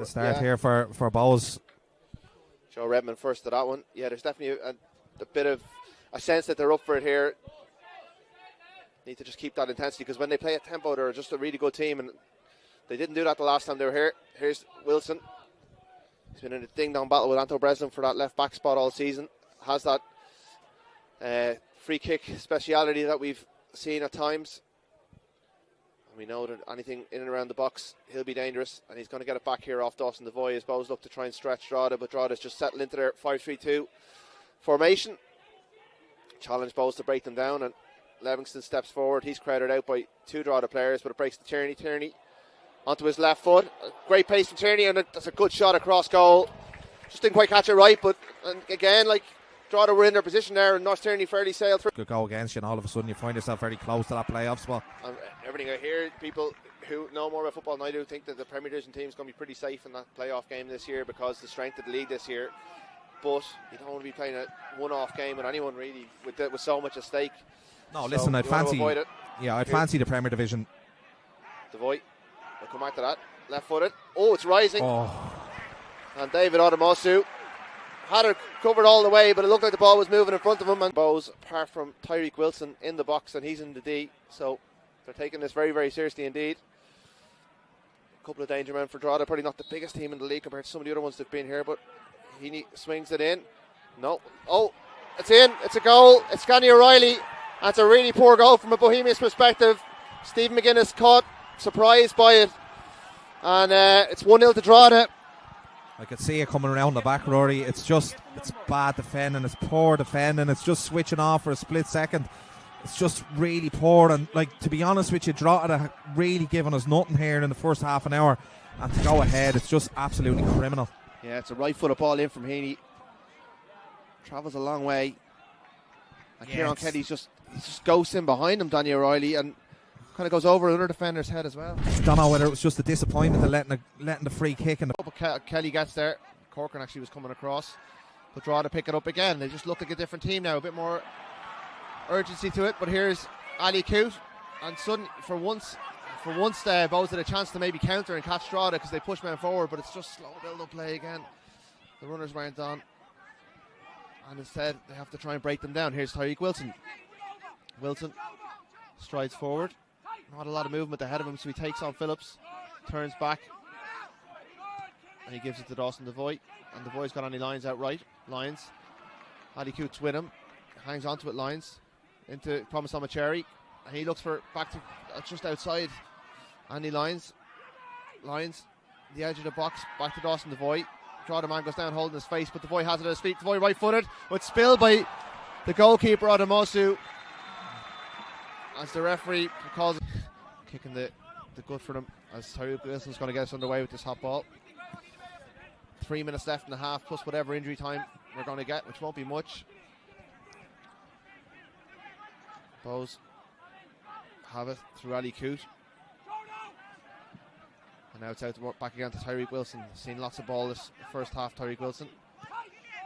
the start here for Bohs. Joe Redmond first to that one. Yeah, there's definitely a bit of a sense that they're up for it here. Need to just keep that intensity, because when they play at tempo, they're just a really good team, and they didn't do that the last time they were here. Here's Wilson. He's been in a ding-dong battle with Anto Breslin for that left-back spot all season. Has that free kick speciality that we've seen at times. And we know that anything in and around the box, he'll be dangerous, and he's going to get it back here off Dawson Devoy as Bohs look to try and stretch Drogheda, but Drogheda's just settled into their 5-3-2 formation. Challenge Bohs to break them down, and Livingston steps forward. He's crowded out by two Drogheda players, but it breaks to Tierney. Tierney onto his left foot. Great pace from Tierney, and that's a good shot across goal. Just didn't quite catch it right, but again, like, Drogheda were in their position there, and North Tierney fairly sailed through. Good goal against you, and all of a sudden you find yourself very close to that playoff spot. And everything I hear, people who know more about football than I do think that the Premier Division team is going to be pretty safe in that playoff game this year, because the strength of the league this year. But you don't want to be playing a one-off game with anyone really with so much at stake. No, listen, I'd fancy the Premier Division. Devoy, we'll come back to that. Left-footed. Oh, it's rising. And David Odumosu had it covered all the way, but it looked like the ball was moving in front of him. And Bohs, apart from Tyreek Wilson in the box, and he's in the D, so they're taking this very, very seriously indeed. A couple of danger men for Drogheda, probably not the biggest team in the league compared to some of the other ones that've been here, but he swings it in. No. Oh, it's in. It's a goal. It's Scanny O'Reilly. That's a really poor goal from a Bohemians perspective. Stephen McGuinness caught, surprised by it. And it's 1-0 to Drogheda. I could see it coming around the back, Rory. It's bad defending, it's poor defending, it's just switching off for a split second. It's just really poor, and like, to be honest with you, Drogheda really given us nothing here in the first half an hour, and to go ahead, it's just absolutely criminal. Yeah, it's a right-footed ball in from Heaney. Travels a long way. And Kieran Kelly's just ghosting behind him, Danny O'Reilly, and kind of goes over another defender's head as well. I don't know whether it was just a disappointment of letting the free kick in. Kelly gets there. Corcoran actually was coming across, but Drogheda pick it up again. They just look like a different team now, a bit more urgency to it. But here's Ali Coote, and suddenly, for once, Bohs had a chance to maybe counter and catch Drogheda because they push men forward, but it's just slow build-up play again. The runners weren't on, and instead they have to try and break them down. Here's Tyreek Wilson. Wilson strides forward. Not a lot of movement ahead of him, so he takes on Phillips, turns back, and he gives it to Dawson Devoy. And Devoy's got any lines out right. Lyons. Ali Coote's with him. Hangs onto it, Lyons. Into Promise Cherry. And he looks for back to just outside Andy Lyons. Lyons, the edge of the box, back to Dawson Devoy. Drogheda man goes down holding his face, but Devoy has it at his feet. Devoy right footed, but spilled by the goalkeeper Odumosu. As the referee calls it, kicking the gut for them, as Tyreek Wilson's going to get us underway with this hot ball. 3 minutes left in the half, plus whatever injury time we're going to get, which won't be much. Bohs have it through Ali Coote. And now it's out to back again to Tyreek Wilson. Seen lots of ball this first half. Tyreek Wilson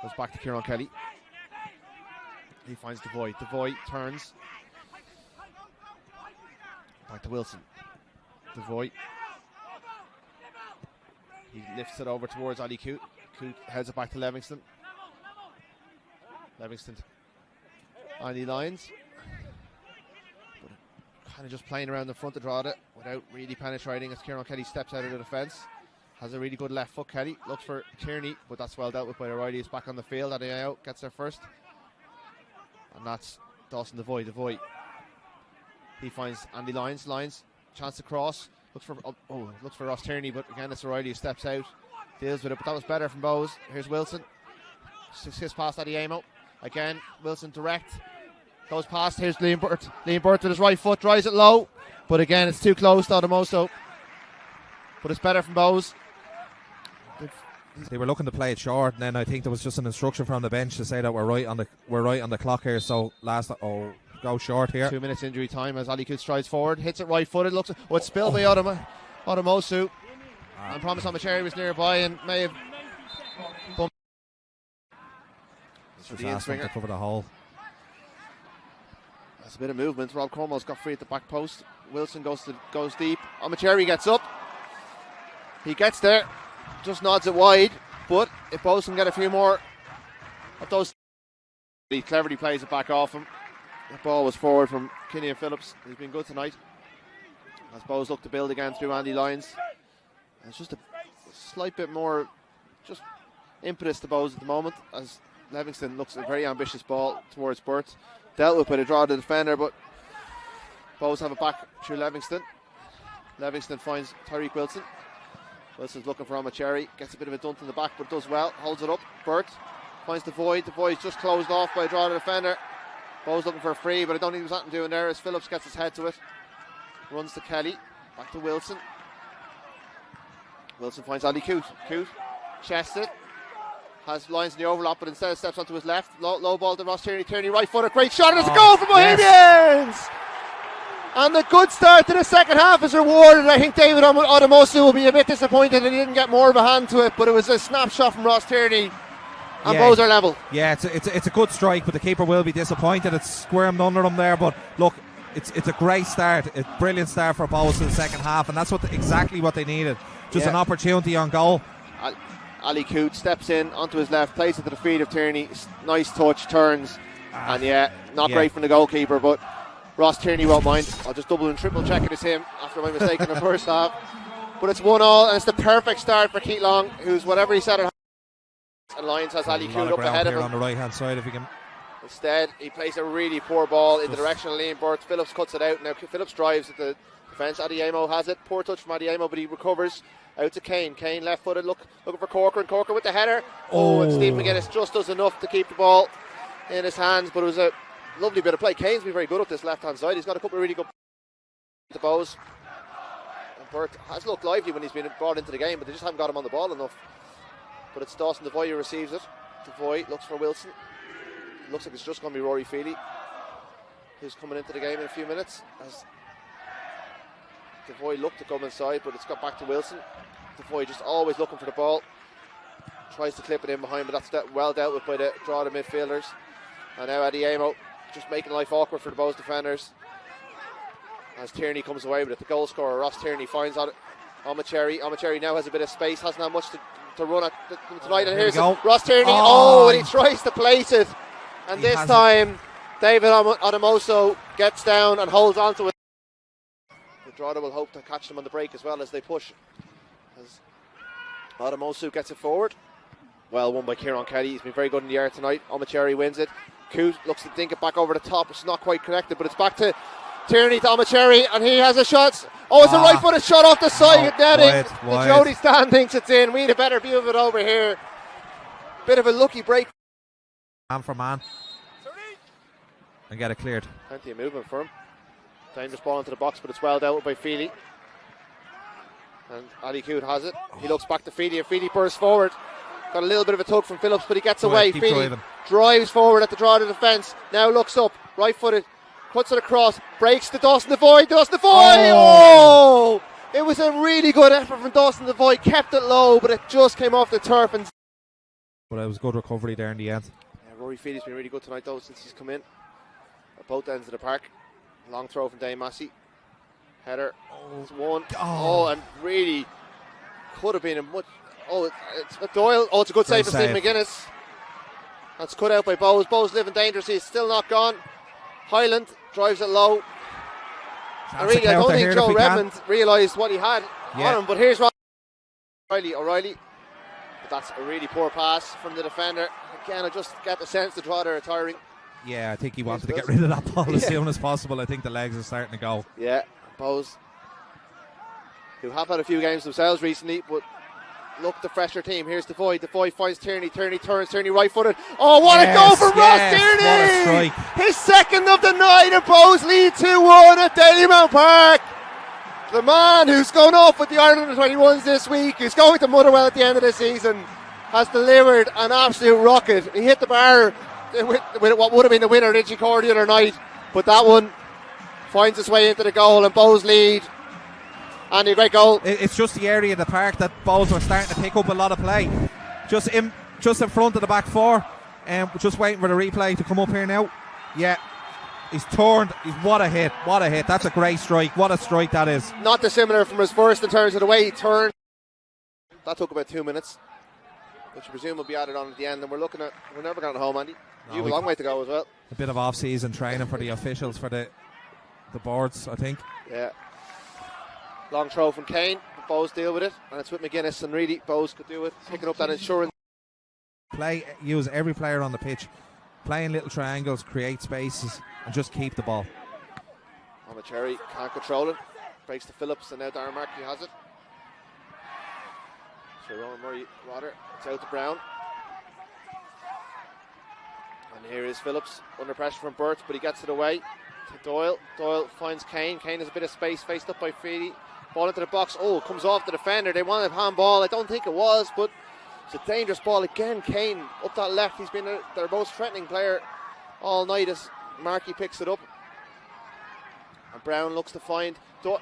goes back to Kieran Kelly. He finds Devoy. Devoy turns. Back to Wilson. Devoy. He lifts it over towards Ali Coote. Coote heads it back to Livingston. Livingston. Andy Lyons. Kind of just playing around the front of Drogheda without really penetrating as Kieran Kelly steps out of the defence. Has a really good left foot, Kelly. Looks for Tierney, but that's well dealt with by O'Reilly. He's back on the field. Adebayo gets there first. And that's Dawson Devoy. Devoy. He finds Andy Lyons. Lyons, chance to cross. Looks for Ross Tierney, but again it's O'Reilly who steps out. Deals with it, but that was better from Bohs. Here's Wilson. His pass Adebayo. Again, Wilson direct. Goes past. Here's Liam Burt. Liam Burt with his right foot. Drives it low. But again, it's too close to Odumosu. But it's better from Bohs. They were looking to play it short, and then I think there was just an instruction from the bench to say that we're right on the clock here. So go short here. 2 minutes injury time as Ali Coote strides forward, hits it right footed. Looks, it's spilled by Odumosu. And Promise Cherry was nearby and may have bumped. Just asked him to cover the hole. There's a bit of movement. Rob Cornwall's got free at the back post. Wilson goes deep. Cherry gets up. He gets there. just nods it wide, but if Bowes can get a few more of those, he cleverly plays it back off him. The ball was forward from Killian Phillips. He's been good tonight. As Bowes look to build again through Andy Lyons. It's just a slight bit more just impetus to Bowes at the moment, as Livingston looks a very ambitious ball towards Burt. Dealt with by the draw of the defender, but Bowes have it back through Livingston. Livingston finds Tyreek Wilson. Wilson's looking for Amacherry. Gets a bit of a dunt in the back, but does well. Holds it up. Burt finds the void. The void's just closed off by a draw of the defender. Bowes looking for a free, but I don't think there's nothing doing there as Phillips gets his head to it. Runs to Kelly. Back to Wilson. Wilson finds Ali Coote. Coote chests it. Has Lyons in the overlap, but instead steps onto his left. Low ball to Ross Tierney. Tierney right footed. Great shot, and it's a goal for Bohemians! Yes. And the good start to the second half is rewarded. I think David Odumosu will be a bit disappointed that he didn't get more of a hand to it, but it was a snapshot from Ross Tierney. And Bowes are level. Yeah, it's a good strike, but the keeper will be disappointed. It's squirmed under him there, but look, it's a great start. It's a brilliant start for Bowes in the second half, and that's exactly what they needed. Just an opportunity on goal. Ali Coote steps in onto his left, plays it to the feet of Tierney. Nice touch, turns, and not great from the goalkeeper, but Ross Tierney won't mind. I'll just double and triple check it as him after my mistake in the first half. But it's 1-1, and it's the perfect start for Keith Long, who's whatever he said at half. And Lyons has Ali Coote up ahead of him on the right hand side if he can. Instead, he plays a really poor ball in the direction of Liam Burt. Phillips cuts it out. Now Phillips drives at the defence. Adiemo has it. Poor touch from Adiemo, but he recovers. Out to Kane. Kane left footed, looking for Corcoran. Corcoran with the header. And Stephen McGuinness just does enough to keep the ball in his hands, but it was a lovely bit of play. Kane's been very good at this left hand side. He's got a couple of really good to Bowes. And Burt has looked lively when he's been brought into the game, but they just haven't got him on the ball enough. But it's Dawson Devoy who receives it. Devoy looks for Wilson. Looks like it's just going to be Rory Feely who's coming into the game in a few minutes, as Devoy looked to come inside, but it's got back to Wilson. Devoy just always looking for the ball. Tries to clip it in behind, but that's well dealt with by the draw of the midfielders. And now Adiemo just making life awkward for the Bowes defenders as Tierney comes away with it. The goal scorer Ross Tierney finds out Amacherry. Amacherry now has a bit of space, hasn't had much to run at tonight. And here's Ross Tierney. And he tries to place it. And this time David Odumosu gets down and holds on to it. The Drogheda will hope to catch them on the break as well as they push. As Odumosu gets it forward. Well won by Kieran Kelly. He's been very good in the air tonight. Amacherry wins it. Coote looks to think it back over the top. It's not quite connected, but it's back to Tierney to Amacherry, and he has a shot. Oh, it's a right footed shot off the side of netting. The Jody Stan thinks it's in. We need a better view of it over here. Bit of a lucky break. Man for man. And get it cleared. Plenty of movement for him. Dangerous ball into the box, but it's well dealt with by Feely. And Ali Coote has it. He looks back to Feely, and Feely bursts forward. Got a little bit of a tug from Phillips, but he gets away. Feely drives forward at the draw of the defence. Now looks up, right footed, cuts it across, breaks to Dawson Devoy. Dawson Devoy! Oh! It was a really good effort from Dawson Devoy. Kept it low, but it just came off the turf. But it was good recovery there in the end. Yeah, Rory Feely's been really good tonight though since he's come in. At both ends of the park. Long throw from Dane Massey. Header. It's one. And really could have been a much. It's Doyle. It's a good save for Steve McGuinness. That's cut out by Bowes. Bowes living dangerously. He's still not gone. Highland drives it low. I don't think Joe Redmond realised what he had on him. But here's O'Reilly. But that's a really poor pass from the defender. Again, I just get the sense the draw they're retiring. Yeah, I think he wanted to get rid of that ball as soon as possible. I think the legs are starting to go. Yeah, Bowes, who have had a few games themselves recently, but look, the fresher team. Here's Devoy. Devoy finds Tierney. Tierney turns. Tierney right footed. Oh, what a goal for Ross Tierney! What a strike. His second of the night, and Bowes lead 2-1 at Dalymount Park. The man who's gone off with the Ireland 21s this week, who's going to Motherwell at the end of the season, has delivered an absolute rocket. He hit the bar with what would have been the winner, Richie Core, the other night, but that one finds its way into the goal, and Bowes lead. And a great goal. It's just the area of the park that Bowes were starting to pick up a lot of play. Just in front of the back four. Just waiting for the replay to come up here now. Yeah. He's turned. What a hit. What a hit. That's a great strike. What a strike that is. Not dissimilar from his first in terms of the way he turned. That took about 2 minutes, which I presume will be added on at the end. And we're never going home, Andy. You have a long way to go as well. A bit of off-season training for the officials, for the boards, I think. Yeah. Long throw from Kane. Bowes deal with it, and it's with McGuinness, and really Bowes could do it, picking up that insurance. Use every player on the pitch, playing little triangles, create spaces, and just keep the ball. Cherry can't control it, breaks to Phillips, and now Darren Markey has it. So Rowan Murray Water, it's out to Brown. And here is Phillips under pressure from Burt, but he gets it away to Doyle. Doyle finds Kane. Kane has a bit of space, faced up by Feely. Ball into the box. Oh, comes off the defender. They wanted a handball. I don't think it was, but it's a dangerous ball again. Kane up that left. He's been their most threatening player all night as Markey picks it up. And Brown looks to find Doyle.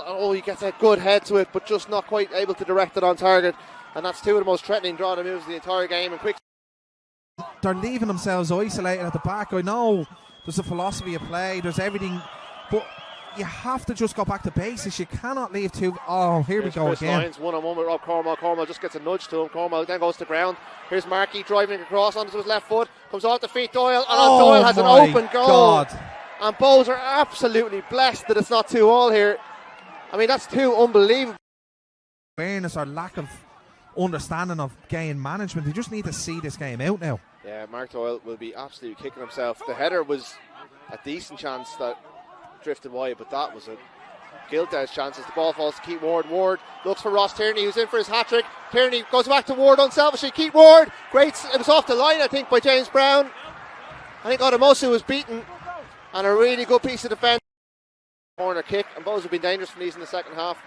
Oh, he gets a good head to it, but just not quite able to direct it on target. And that's two of the most threatening drawing moves of the entire game. And quick. They're leaving themselves isolated at the back. I know there's a philosophy of play. There's everything, but you have to just go back to basics. You cannot leave two. Oh, here we go Chris again. Lyons, one-on-one with Rob Cornwall. Cornwall just gets a nudge to him. Cornwall then goes to ground. Here's Markey driving across onto his left foot. Comes off the feet. Doyle. And Doyle has an open goal. God. And Bowes are absolutely blessed that it's not 2-2 here. I mean, that's two unbelievable. Awareness or lack of understanding of game management. They just need to see this game out now. Yeah, Mark Doyle will be absolutely kicking himself. The header was a decent chance that drifted wide, but that was a Gilday's chance as the ball falls to Keith Ward. Ward looks for Ross Tierney, who's in for his hat-trick. Tierney goes back to Ward unselfishly. Keith Ward, great, it was off the line I think by James Brown. I think Odamosu was beaten, and a really good piece of defence. Corner kick, and Bowes have been dangerous from these in the second half.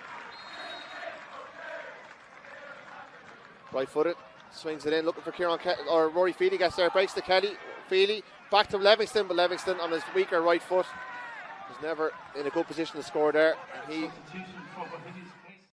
Right footed, swings it in, looking for Kieran or Rory Feely gets there, breaks to Kelly. Feely back to Livingston, but Livingston on his weaker right foot was never in a good position to score there. And he